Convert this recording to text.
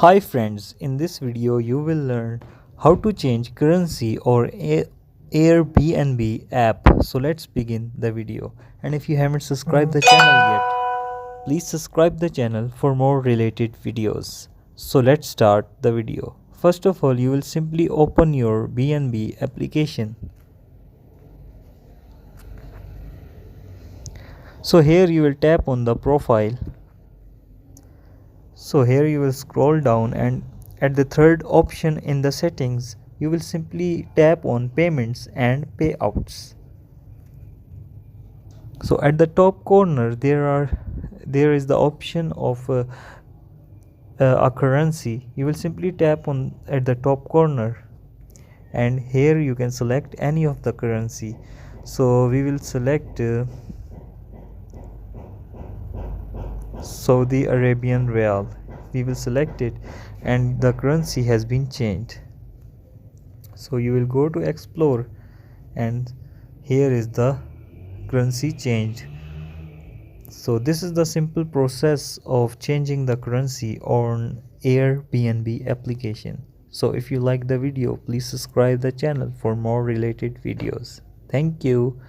Hi friends, in this video you will learn how to change currency or Airbnb app. So let's begin the video. And if you haven't subscribed the channel yet, please subscribe the channel for more related videos. So let's start the video. First of all, you will simply open your BNB application. So here you will tap on the profile. So here you will scroll down and at the third option in the settings you will simply tap on payments and payouts. So at the top corner there is the option of a currency. You will simply tap on at the top corner and here you can select any of the currency. So we will select Saudi Arabian Real. We will select it and the currency has been changed. So you will go to explore and here is the currency changed. So this is the simple process of changing the currency on Airbnb application. So if you like the video, please subscribe the channel for more related videos. Thank you.